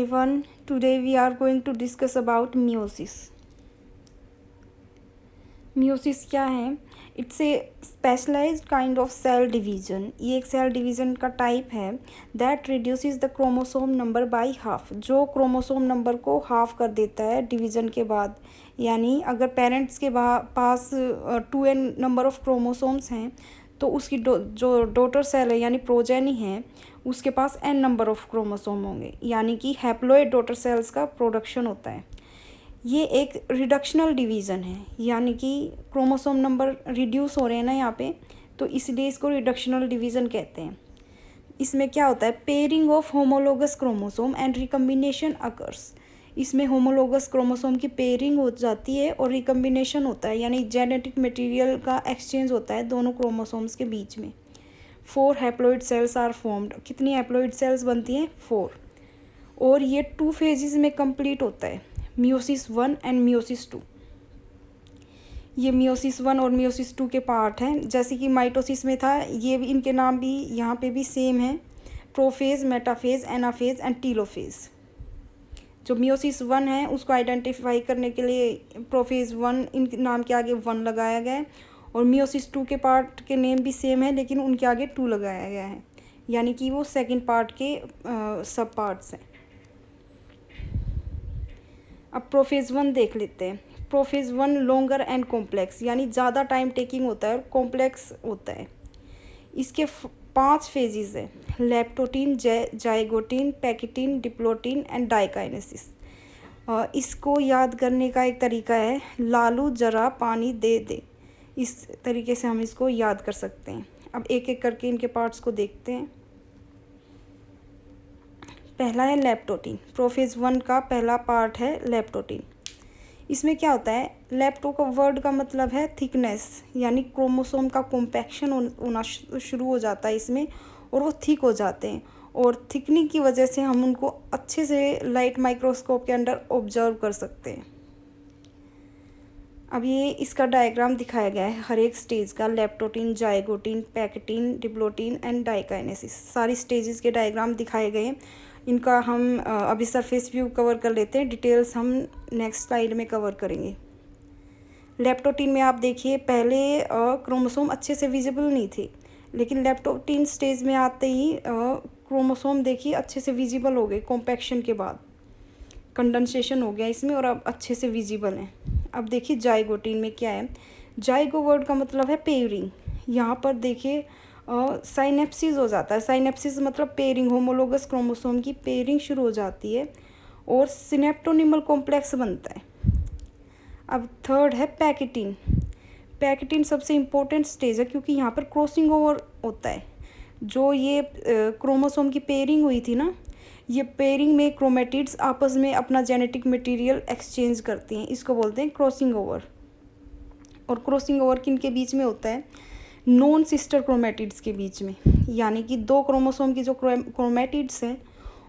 Everyone, today we are going to discuss about meiosis. Meiosis क्या है? It's a specialised kind of cell division. ये एक cell division का type है that reduces the chromosome number by half, जो chromosome number को half कर देता है डिवीजन के बाद. यानी अगर पेरेंट्स के पास 2n नंबर ऑफ क्रोमोसोम्स हैं तो उसकी जो डॉटर सेल है यानी प्रोजेनी है उसके पास n नंबर ऑफ क्रोमोसोम होंगे, यानी कि हैप्लॉइड डॉटर सेल्स का प्रोडक्शन होता है. ये एक रिडक्शनल डिवीज़न है, यानी कि क्रोमोसोम नंबर रिड्यूस हो रहे हैं ना यहाँ पे, तो इसलिए इसको रिडक्शनल डिवीज़न कहते हैं. इसमें क्या होता है? Pairing of homologous chromosome and recombination occurs. इसमें होमोलोगस क्रोमोसोम की पेयरिंग हो जाती है और रिकम्बिनेशन होता है, यानी जेनेटिक मटेरियल का एक्सचेंज होता है दोनों क्रोमोसोम्स के बीच में. 4 हैप्लॉइड सेल्स आर फॉर्म्ड. कितनी हैप्लॉइड सेल्स बनती हैं? 4. और ये 2 फेजेस में कंप्लीट होता है, मियोसिस 1 एंड मियोसिस 2. ये मियोसिस 1 और मियोसिस 2 के पार्ट हैं. जैसे कि माइटोसिस में था, ये भी इनके नाम भी यहाँ पे भी सेम है, prophase, metaphase, anaphase and telophase. जो मियोसिस 1 है उसको आइडेंटिफाई करने के लिए प्रोफेज 1 इन नाम के आगे 1 लगाया गया है, और मियोसिस 2 के पार्ट के नेम भी सेम है लेकिन उनके आगे 2 लगाया गया है, यानी कि वो सेकेंड पार्ट के सब पार्ट्स हैं. अब प्रोफेज 1 देख लेते हैं. प्रोफेज 1 लॉन्गर एंड कॉम्प्लेक्स, यानी ज़्यादा टाइम टेकिंग होता है और कॉम्प्लेक्स होता है. इसके 5 फेजेस हैं: leptotene, zygotene, pachytene, diplotene and diakinesis. इसको याद करने का एक तरीका है, लालू जरा पानी दे दे. इस तरीके से हम इसको याद कर सकते हैं. अब एक एक करके इनके पार्ट्स को देखते हैं. पहला है लेप्टोटीन. प्रोफेज 1 का पहला पार्ट है लेप्टोटीन. इसमें क्या होता है? लेप्टो का वर्ड का मतलब है थिकनेस, यानी क्रोमोसोम का कॉम्पैक्शन होना शुरू हो जाता है इसमें, और वो थिक हो जाते हैं, और थिकनिंग की वजह से हम उनको अच्छे से लाइट माइक्रोस्कोप के अंडर ऑब्जर्व कर सकते हैं. अब ये इसका डायग्राम दिखाया गया है हर एक स्टेज का: leptotene, zygotene, pachytene, diplotene and diakinesis. सारी स्टेजेस के डायग्राम दिखाए गए हैं. इनका हम अभी सरफेस व्यू कवर कर लेते हैं, डिटेल्स हम नेक्स्ट स्लाइड में कवर करेंगे. लेप्टोटीन में आप देखिए, पहले क्रोमोसोम अच्छे से विजिबल नहीं थे, लेकिन लेप्टोटीन स्टेज में आते ही क्रोमोसोम देखिए अच्छे से विजिबल हो गए. कॉम्पैक्शन के बाद कंडेंसेशन हो गया इसमें और अब अच्छे से विजिबल हैं. अब देखिए जाइगोटीन में क्या है. जाइगो वर्ड का मतलब है पेयरिंग. यहाँ पर देखिए साइनेप्सिस हो जाता है. साइनेप्सिस मतलब पेयरिंग, होमोलोगस क्रोमोसोम की पेयरिंग शुरू हो जाती है और सिनेप्टोनिमल कॉम्प्लेक्स बनता है. अब थर्ड है पैकिटीन. पैकिटीन सबसे इम्पोर्टेंट स्टेज है क्योंकि यहाँ पर क्रॉसिंग ओवर होता है. जो ये क्रोमोसोम की पेयरिंग हुई थी ना, ये पेयरिंग में क्रोमेटिड्स आपस में अपना जेनेटिक मटेरियल एक्सचेंज करती हैं, इसको बोलते हैं क्रॉसिंग ओवर. और क्रॉसिंग ओवर किन के बीच में होता है? नॉन सिस्टर क्रोमेटिड्स के बीच में, यानी कि 2 क्रोमोसोम की जो क्रोमेटिड्स हैं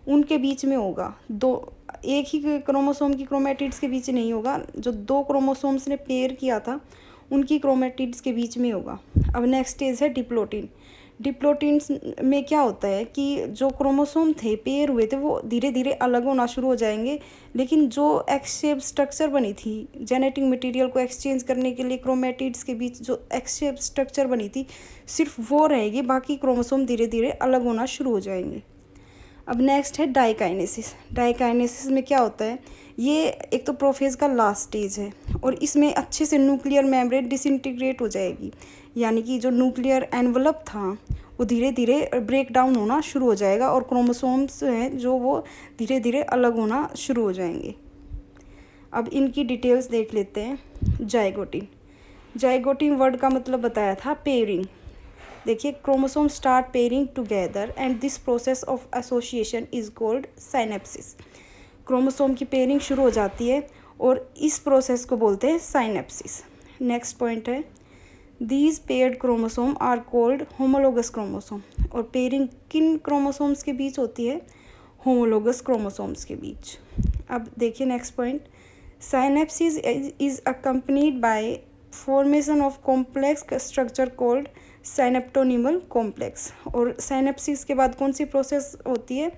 उनके बीच में होगा. एक ही क्रोमोसोम की क्रोमेटिड्स के बीच नहीं होगा, जो 2 क्रोमोसोम्स ने पेयर किया था उनकी क्रोमेटिड्स के बीच में होगा. अब नेक्स्ट स्टेज है डिप्लोटीन. डिप्लोटीन में क्या होता है कि जो क्रोमोसोम थे पेयर हुए थे वो धीरे धीरे अलग होना शुरू हो जाएंगे, लेकिन जो एक्स शेप स्ट्रक्चर बनी थी जेनेटिक मटेरियल को एक्सचेंज करने के लिए क्रोमेटिड्स के बीच, जो एक्स शेप स्ट्रक्चर बनी थी सिर्फ वो रहेगी, बाकी क्रोमोसोम धीरे धीरे अलग होना शुरू हो जाएंगे. अब नेक्स्ट है डाइकाइनेसिस. डाइकाइनेसिस में क्या होता है? ये एक तो प्रोफेज का लास्ट स्टेज है और इसमें अच्छे से न्यूक्लियर मेम्ब्रेन डिसइंटीग्रेट हो जाएगी, यानी कि जो न्यूक्लियर एनवलप था वो धीरे धीरे ब्रेक डाउन होना शुरू हो जाएगा और क्रोमोसोम्स हैं जो वो धीरे धीरे अलग होना शुरू हो जाएंगे. अब इनकी डिटेल्स देख लेते हैं. जाइगोटीन. जाइगोटीन वर्ड का मतलब बताया था पेयरिंग. देखिए, chromosome start pairing together and this process of association is called synapsis. Chromosome की पेयरिंग शुरू हो जाती है और इस प्रोसेस को बोलते हैं साइनेप्सिस. नेक्स्ट पॉइंट है, these paired chromosome are called homologous chromosome. और पेयरिंग किन क्रोमोसोम्स के बीच होती है? होमोलोगस क्रोमोसोम्स के बीच. अब देखिए next point, synapsis is accompanied by formation of complex structure called synaptonemal complex. और साइनेप्सिस के बाद कौन सी प्रोसेस होती है?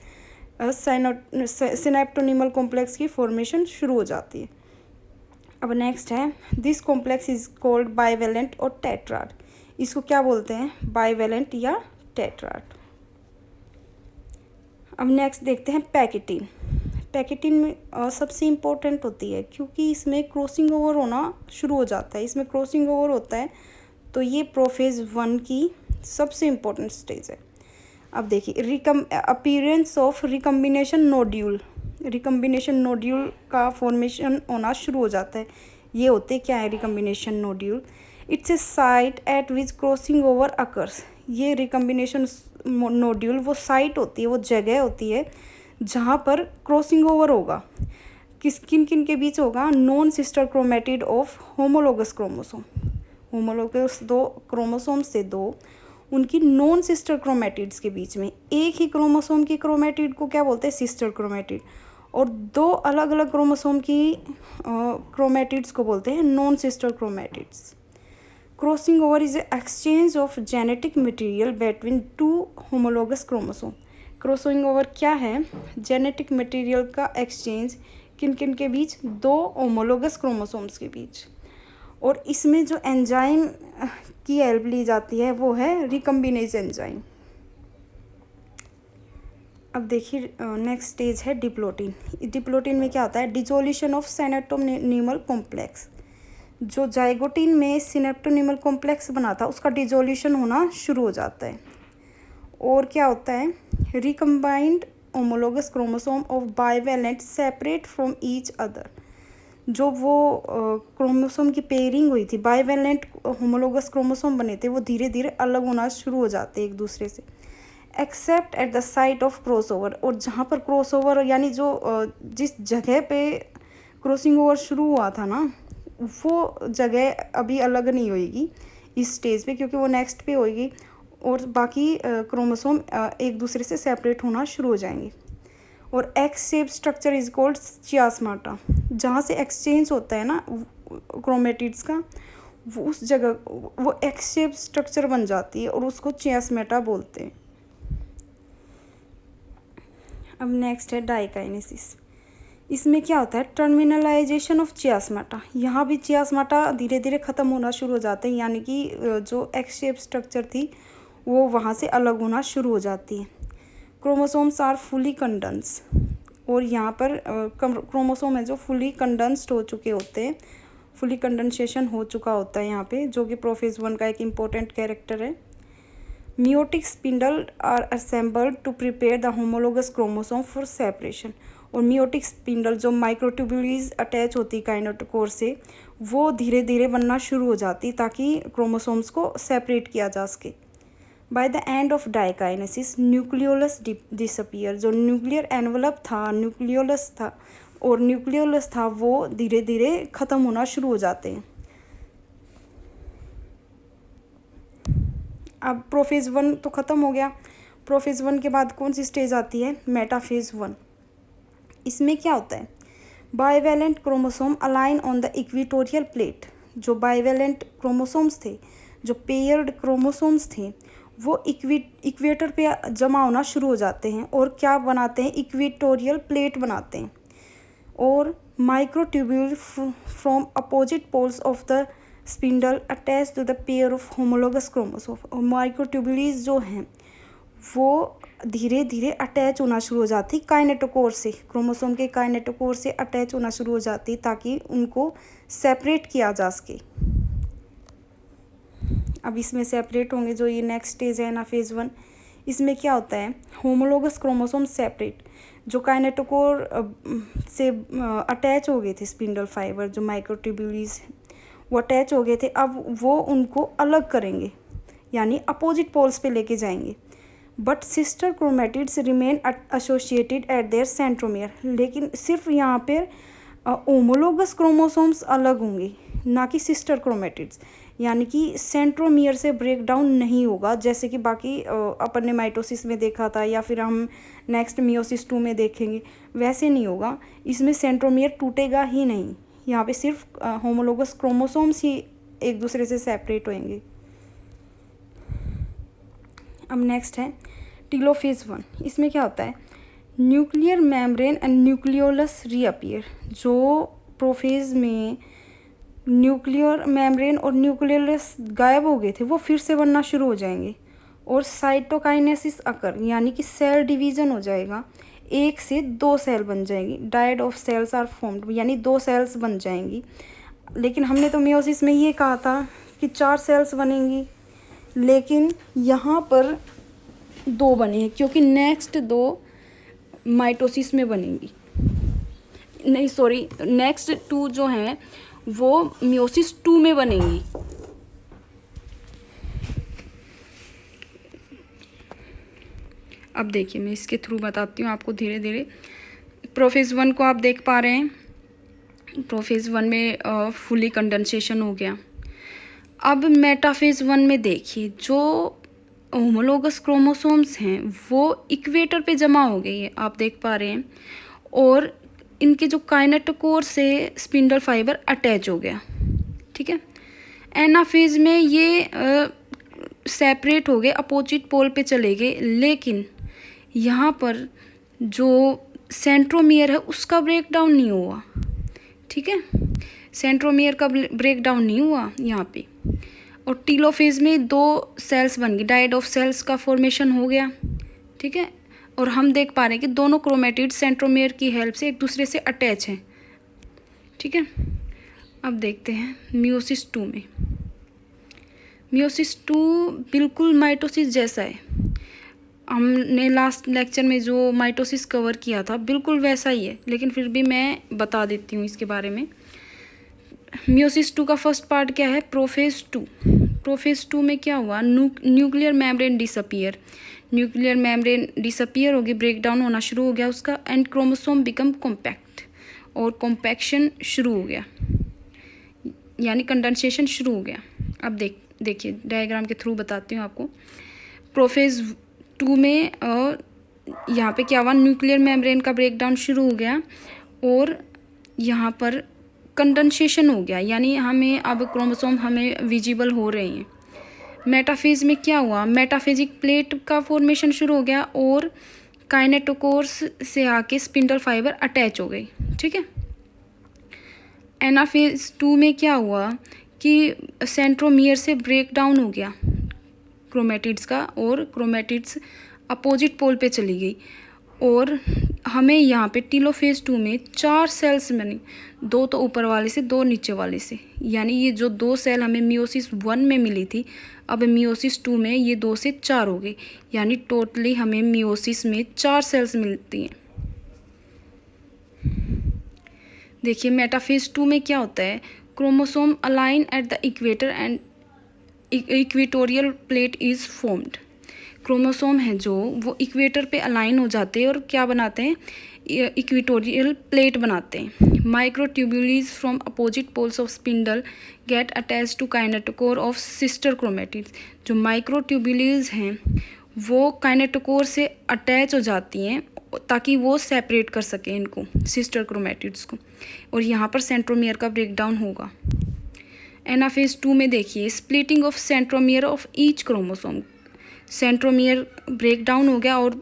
सिनेप्टोनीमल कॉम्प्लेक्स की फॉर्मेशन शुरू हो जाती है। अब नेक्स्ट है, this complex is called bivalent और टेट्राड। इसको क्या बोलते हैं, बाइवेलेंट या टेट्राड। अब नेक्स्ट देखते हैं पैकेटिन। पैकेटिन में सबसे इम्पोर्टेंट होती है क्योंकि इसमें क्रॉसिंग ओवर होना शुरू हो जाता है। इसमें क्रॉसिंग ओवर होता है तो ये प्रोफेज 1 की सबसे इम्पोर्टेंट स्टेज है। अब देखिए, appearance of recombination nodule. Recombination nodule का फॉर्मेशन होना शुरू हो जाता है। ये होते क्या है recombination nodule? It's a site eight which crossing over occurs. ये रिकम्बिनेशन नोड्यूल वो साइट होती है, वो जगह होती है जहाँ पर क्रॉसिंग ओवर होगा। किन किन के बीच होगा? Non sister chromatid of homologous chromosome. Homologous दो क्रोमोसोम से दो उनकी नॉन सिस्टर क्रोमेटिड्स के बीच में। एक ही क्रोमोसोम की क्रोमेटिड को क्या बोलते हैं? Sister chromatid. और दो अलग अलग क्रोमोसोम की क्रोमेटिड्स को बोलते हैं non sister chromatids. Crossing over is exchange of genetic material between two homologous chromosome. Crossing over क्या है? जेनेटिक मटेरियल का एक्सचेंज किन किन के बीच? दो होमोलोगस क्रोमोसोम्स के बीच। और इसमें जो एंजाइम की हेल्प ली जाती है वो है रिकम्बिनेज एंजाइम। अब देखिए, नेक्स्ट स्टेज है डिप्लोटिन। डिप्लोटिन में क्या होता है? Dissolution of synaptonemal complex. जो जाइगोटिन में सिनेप्टोनीमल कॉम्प्लेक्स बना था उसका डिसोल्यूशन होना शुरू हो जाता है। और क्या होता है? Recombined homologous chromosome of bivalent separate from each other. जो वो क्रोमोसोम की पेयरिंग हुई थी, बाइवेलेंट होमोलोगस क्रोमोसोम बने थे, वो धीरे धीरे अलग होना शुरू हो जाते हैं एक दूसरे से, accept at the site of crossover. और जहाँ पर क्रॉसओवर यानी जो जिस जगह पे क्रॉसिंग ओवर शुरू हुआ था ना, वो जगह अभी अलग नहीं होएगी इस स्टेज पे, क्योंकि वो नेक्स्ट पे होएगी और बाकी क्रोमोसोम एक दूसरे से सेपरेट होना शुरू हो जाएंगे। और X shape structure is called chiasmata. जहाँ से एक्सचेंज होता है ना क्रोमेटिड्स का, वो उस जगह वो एक्स शेप स्ट्रक्चर बन जाती है और उसको चियास्माटा बोलते हैं। अब नेक्स्ट है डाइकाइनेसिस। इसमें क्या होता है? Terminalization of chiasmata. यहाँ भी चियास्माटा धीरे धीरे ख़त्म होना शुरू हो जाते हैं, यानी कि जो एक्स शेप स्ट्रक्चर थी वो वहाँ से अलग होना शुरू हो जाती है। Chromosomes are fully condense. और यहाँ पर क्रोमोसोम है जो फुली कंडेंस्ड हो चुके होते हैं, फुली कंडेंसेशन हो चुका होता है यहाँ पे, जो कि प्रोफेज 1 का एक इम्पोर्टेंट कैरेक्टर है। Meiotic spindle are assembled to prepare the homologous chromosome for separation. और म्योटिक स्पिंडल जो माइक्रोट्यूब्यूल्स अटैच होती काइनेटोकोर से, वो धीरे धीरे बनना शुरू हो जाती ताकि क्रोमोसोम्स को सेपरेट किया जा सके। By the end of diakinesis nucleolus disappear. जो न्यूक्लियर एनवलप था, न्यूक्लियोलस था वो धीरे धीरे ख़त्म होना शुरू हो जाते हैं। अब प्रोफेज 1 तो ख़त्म हो गया। प्रोफेज 1 के बाद कौन सी स्टेज आती है? मेटाफेज 1। इसमें क्या होता है? Bivalent chromosome align on the equatorial plate. जो बाइवेलेंट क्रोमोसोम्स थे, जो पेयर्ड क्रोमोसोम्स थे, वो इक्वेटर पे जमा होना शुरू हो जाते हैं और क्या बनाते हैं? इक्वेटोरियल प्लेट बनाते हैं। और microtubule from opposite poles of the spindle attach to the pair of homologous chromosome. और माइक्रोट्यूब्यूल्स जो हैं वो धीरे धीरे अटैच होना शुरू हो जाती काइनेटोकोर से, क्रोमोसोम के काइनेटोकोर से अटैच होना शुरू हो जाती ताकि उनको सेपरेट किया जा सके। अब इसमें सेपरेट होंगे, जो ये नेक्स्ट स्टेज है ना फेज़ 1, इसमें क्या होता है? Homologous chromosome separate. जो काइनेटोकोर से अटैच हो गए थे स्पिंडल फाइबर, जो माइक्रोट्यूब्यूल्स वो अटैच हो गए थे, अब वो उनको अलग करेंगे, यानी अपोजिट पोल्स पे लेके जाएंगे। But sister chromatids remain associated eight there centromere. लेकिन सिर्फ यहाँ पर होमोलोगस क्रोमोसोम्स अलग होंगे, ना कि सिस्टर क्रोमेटिड्स, यानी कि सेंट्रोमियर से ब्रेक डाउन नहीं होगा, जैसे कि बाकी अपन ने माइटोसिस में देखा था या फिर हम नेक्स्ट मियोसिस 2 में देखेंगे, वैसे नहीं होगा। इसमें सेंट्रोमियर टूटेगा ही नहीं, यहाँ पे सिर्फ होमोलोगस क्रोमोसोम्स ही एक दूसरे से सेपरेट होंगे। अब नेक्स्ट है टीलोफेज 1। इसमें क्या होता है? Nuclear membrane and nucleolus reappear. जो प्रोफेज में न्यूक्लियर मेम्ब्रेन और न्यूक्लियोलस गायब हो गए थे वो फिर से बनना शुरू हो जाएंगे और साइटोकाइनेसिस अकर यानी कि सेल डिवीज़न हो जाएगा, 1 से 2 सेल बन जाएंगी। Dyad of cells are formed यानी 2 सेल्स बन जाएंगी। लेकिन हमने तो मियोसिस में ये कहा था कि 4 सेल्स बनेंगी, लेकिन यहाँ पर 2 बने हैं क्योंकि नेक्स्ट 2 माइटोसिस में बनेंगी। नहीं सॉरी, नेक्स्ट 2 जो हैं वो मियोसिस 2 में बनेंगी। अब देखिए मैं इसके थ्रू बताती हूँ आपको धीरे धीरे। प्रोफेज 1 को आप देख पा रहे हैं। प्रोफेज 1 में फुली कंडेंसेशन हो गया। अब मेटाफेज 1 में देखिए जो होमोलोगस क्रोमोसोम्स हैं वो इक्वेटर पे जमा हो गई है, आप देख पा रहे हैं, और इनके जो काइनेटोकोर से स्पिंडल फाइबर अटैच हो गया। ठीक है। एनाफेज में ये सेपरेट हो गए, अपोजिट पोल पे चले गए, लेकिन यहाँ पर जो सेंट्रोमियर है उसका ब्रेकडाउन नहीं हुआ। ठीक है, सेंट्रोमियर का ब्रेकडाउन नहीं हुआ यहाँ पे। और टीलोफेज में 2 सेल्स बन गई, डायड ऑफ सेल्स का फॉर्मेशन हो गया। ठीक है, और हम देख पा रहे हैं कि दोनों क्रोमेटिड सेंट्रोमियर की हेल्प से एक दूसरे से अटैच हैं। ठीक है, अब देखते हैं मियोसिस 2 में। मियोसिस 2 बिल्कुल माइटोसिस जैसा है। हमने लास्ट लेक्चर में जो माइटोसिस कवर किया था बिल्कुल वैसा ही है, लेकिन फिर भी मैं बता देती हूँ इसके बारे में। मियोसिस 2 का फर्स्ट पार्ट क्या है? प्रोफेज 2। प्रोफेज 2 में क्या हुआ? Nuclear membrane disappear. Nuclear membrane disappear हो गई, ब्रेकडाउन होना शुरू हो गया उसका, एंड क्रोमोसोम बिकम कॉम्पैक्ट, और कॉम्पैक्शन शुरू हो गया यानी कंडेंसेशन शुरू हो गया। अब देखिए डायग्राम के थ्रू बताती हूँ आपको। प्रोफेज 2 में यहाँ पे क्या हुआ? न्यूक्लियर मेम्ब्रेन का ब्रेकडाउन शुरू हो गया और यहाँ पर कंडेंसेशन हो गया, यानी हमें अब क्रोमोसोम हमें विजिबल हो रहे हैं। मेटाफेज में क्या हुआ? मेटाफेजिक प्लेट का फॉर्मेशन शुरू हो गया और काइनेटोकोर्स से आके स्पिंडल फाइबर अटैच हो गई। ठीक है। एनाफेज 2 में क्या हुआ कि सेंट्रोमियर से ब्रेकडाउन हो गया क्रोमेटिड्स का, और क्रोमेटिड्स अपोजिट पोल पे चली गई, और हमें यहाँ पे टीलोफेज 2 में 4 सेल्स बनी, 2 तो ऊपर वाले से, 2 नीचे वाले से। यानी ये जो 2 सेल हमें मियोसिस 1 में मिली थी, अब मियोसिस 2 में ये 2 से 4 हो गई, यानी टोटली हमें मियोसिस में 4 सेल्स मिलती हैं। देखिए मेटाफेज 2 में क्या होता है? Chromosome align at the equator and equatorial plate is formed. Chromosome है जो वो इक्वेटर पे अलाइन हो जाते हैं और क्या बनाते हैं? इक्वेटोरियल प्लेट बनाते हैं। Microtubules from opposite poles of spindle get attach to kinetochore of sister chromatids. जो माइक्रोट्यूब्यूल्स हैं वो काइनेटोकोर से अटैच हो जाती हैं ताकि वो सेपरेट कर सकें इनको, सिस्टर क्रोमेटिड्स को, और यहाँ पर सेंट्रोमियर का ब्रेकडाउन होगा। एनाफेज 2 में देखिए splitting of centromere of each chromosome. Centromere breakdown हो गया और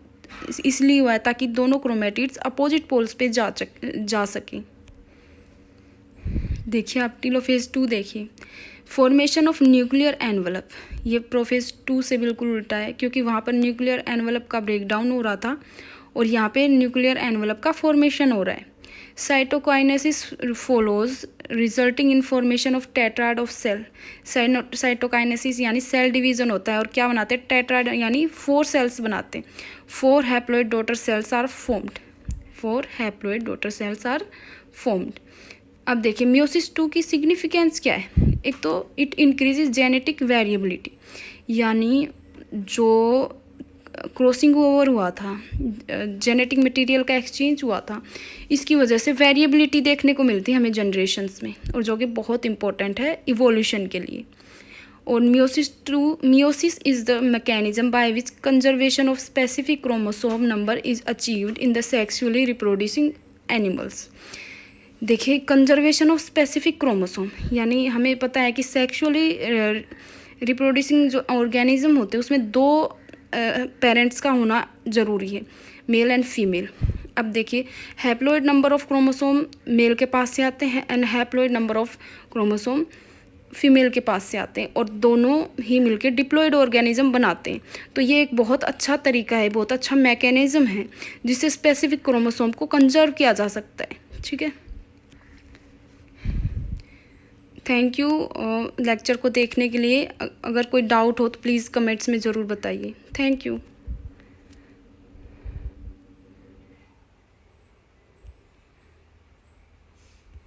इसलिए हुआ है ताकि दोनों क्रोमेटिड्स अपोजिट पोल्स पे जा सकें। देखिए आप टीलोफेज 2 देखिए, फॉर्मेशन ऑफ न्यूक्लियर एनवलप। ये प्रोफेज 2 से बिल्कुल उल्टा है क्योंकि वहाँ पर न्यूक्लियर एनवलप का ब्रेकडाउन हो रहा था और यहाँ पे न्यूक्लियर एनवलप का फॉर्मेशन हो रहा है। Cytokinesis follows resulting in formation of tetrad of cell. Cytokinesis यानी सेल डिवीज़न होता है और क्या बनाते हैं? टेट्राड यानी 4 सेल्स बनाते हैं। 4 haploid daughter cells are formed. 4 haploid daughter cells are formed. अब देखिए मियोसिस 2 की सिग्निफिकेंस क्या है? एक तो इट इंक्रीजेज जेनेटिक वेरिएबिलिटी, यानी जो क्रॉसिंग ओवर हुआ था, जेनेटिक मटेरियल का एक्सचेंज हुआ था, इसकी वजह से वेरिएबिलिटी देखने को मिलती है हमें जनरेशन्स में, और जो कि बहुत इंपॉर्टेंट है इवोल्यूशन के लिए। और meiosis is the mechanism by which conservation of specific chromosome number is achieved in the sexually reproducing animals. देखिए कंजर्वेशन ऑफ स्पेसिफिक क्रोमोसोम, यानी हमें पता है कि सेक्सुअली रिप्रोड्यूसिंग जो ऑर्गेनिज्म होते हैं उसमें 2 पेरेंट्स का होना ज़रूरी है। Male and female. अब देखिए, haploid number of chromosome male के पास से आते हैं and haploid number of chromosome female के पास से आते हैं, और दोनों ही मिलके डिप्लॉइड ऑर्गेनिज्म बनाते हैं। तो ये एक बहुत अच्छा तरीका है, बहुत अच्छा मैकेनिज्म है जिससे स्पेसिफिक क्रोमोसोम को कंजर्व किया जा सकता है। ठीक है, थैंक यू लेक्चर को देखने के लिए। अगर कोई डाउट हो तो प्लीज़ कमेंट्स में ज़रूर बताइए। Thank you.